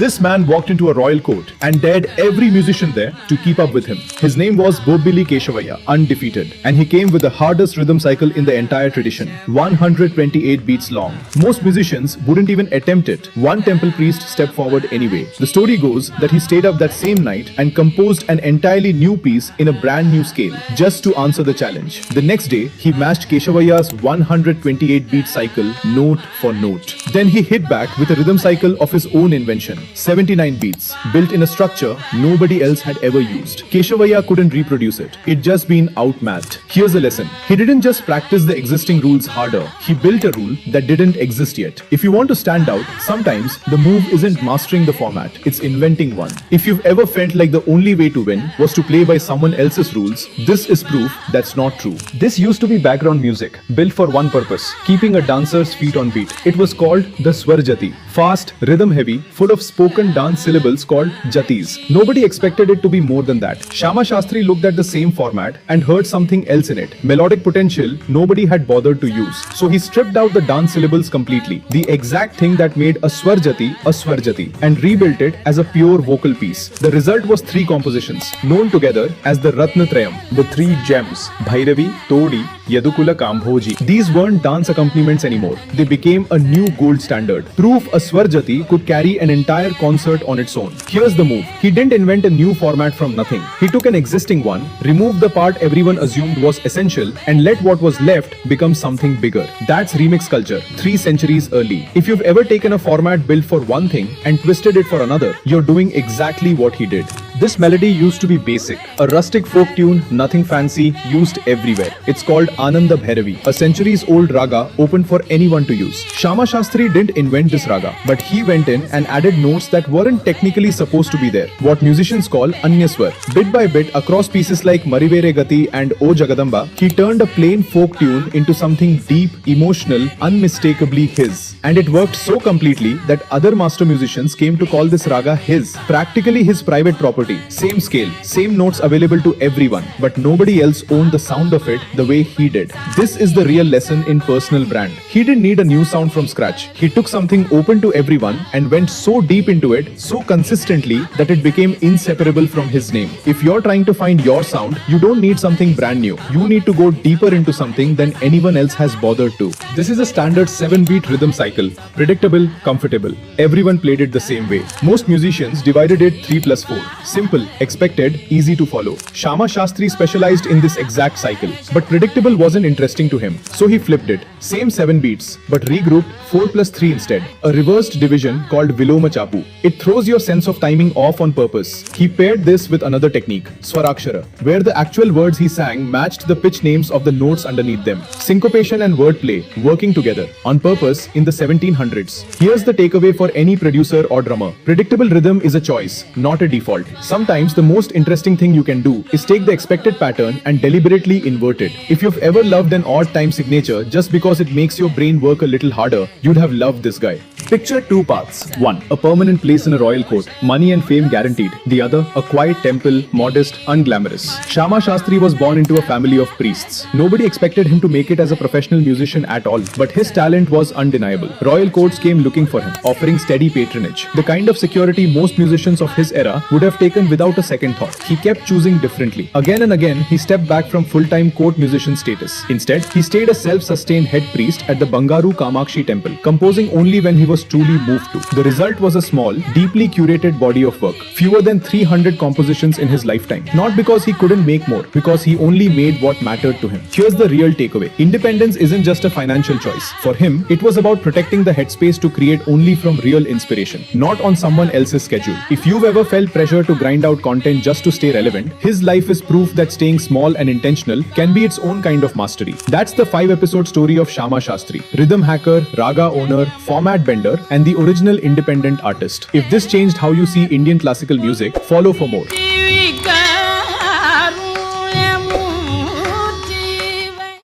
This man walked into a royal court and dared every musician there to keep up with him. His name was Bobbili Keshavaya, undefeated, and he came with the hardest rhythm cycle in the entire tradition, 128 beats long. Most musicians wouldn't even attempt it. One temple priest stepped forward anyway. The story goes that he stayed up that same night and composed an entirely new piece in a brand new scale, just to answer the challenge. The next day, he matched Keshavaya's 128 beat cycle note for note. Then he hit back with a rhythm cycle of his own invention, 79 beats, built in a structure nobody else had ever used. Keshavaya couldn't reproduce it. It'd just been outmatched. Here's a lesson. He didn't just practice the existing rules harder. He built a rule that didn't exist yet. If you want to stand out, sometimes the move isn't mastering the format, it's inventing one. If you've ever felt like the only way to win was to play by someone else's rules, this is proof that's not true. This used to be background music, built for one purpose, keeping a dancer's feet on beat. It was called the Swarajati, fast, rhythm-heavy, full of spoken dance syllables called jatis. Nobody expected it to be more than that. Shyama Shastri looked at the same format and heard something else in it. Melodic potential nobody had bothered to use. So he stripped out the dance syllables completely, the exact thing that made a Swarajati, and rebuilt it as a pure vocal piece. The result was 3 compositions, known together as the Ratnatrayam, the 3 gems, Bhairavi, Todi, Yadukula Kambhoji. These weren't dance accompaniments anymore. They became a new gold standard. Proof a Swarajati could carry an entire concert on its own. Here's the move. He didn't invent a new format from nothing. He took an existing one, removed the part everyone assumed was essential, and let what was left become something bigger. That's remix culture, 3 centuries early. If you've ever taken a format built for one thing and twisted it for another, you're doing exactly what he did. This melody used to be basic, a rustic folk tune, nothing fancy, used everywhere. It's called Ananda Bhairavi, a centuries-old raga open for anyone to use. Shyama Shastri didn't invent this raga, but he went in and added notes that weren't technically supposed to be there, what musicians call Anyaswar. Bit by bit, across pieces like Marivere Gati and O Jagadamba, he turned a plain folk tune into something deep, emotional, unmistakably his. And it worked so completely that other master musicians came to call this raga his, practically his private property. Same scale, same notes available to everyone, but nobody else owned the sound of it the way he did. This is the real lesson in personal brand. He didn't need a new sound from scratch. He took something open to everyone and went so deep into it, so consistently, that it became inseparable from his name. If you're trying to find your sound, you don't need something brand new. You need to go deeper into something than anyone else has bothered to. This is a standard 7-beat rhythm cycle. Predictable, comfortable. Everyone played it the same way. Most musicians divided it 3+4. Simple, expected, easy to follow. Shyama Shastri specialized in this exact cycle, but predictable wasn't interesting to him, so he flipped it. Same 7 beats, but regrouped 4+3 instead. A reversed division called Viloma Chapu. It throws your sense of timing off on purpose. He paired this with another technique, Swarakshara, where the actual words he sang matched the pitch names of the notes underneath them. Syncopation and wordplay working together, on purpose in the 1700s. Here's the takeaway for any producer or drummer. Predictable rhythm is a choice, not a default. Sometimes the most interesting thing you can do is take the expected pattern and deliberately invert it. If you've ever loved an odd time signature just because it makes your brain work a little harder, you'd have loved this guy. Picture 2 paths. One, a permanent place in a royal court, money and fame guaranteed. The other, a quiet temple, modest, unglamorous. Shyama Shastri was born into a family of priests. Nobody expected him to make it as a professional musician at all, but his talent was undeniable. Royal courts came looking for him, offering steady patronage, the kind of security most musicians of his era would have taken without a second thought. He kept choosing differently. Again and again, he stepped back from full-time court musician status. Instead, he stayed a self-sustained head priest at the Bangaru Kamakshi temple, composing only when he was truly moved to. The result was a small, deeply curated body of work. Fewer than 300 compositions in his lifetime. Not because he couldn't make more, because he only made what mattered to him. Here's the real takeaway. Independence isn't just a financial choice. For him, it was about protecting the headspace to create only from real inspiration, not on someone else's schedule. If you've ever felt pressure to grind out content just to stay relevant, his life is proof that staying small and intentional can be its own kind of mastery. That's the 5-episode story of Shyama Shastri, rhythm hacker, raga owner, format bender, and the original independent artist. If this changed how you see Indian classical music, follow for more.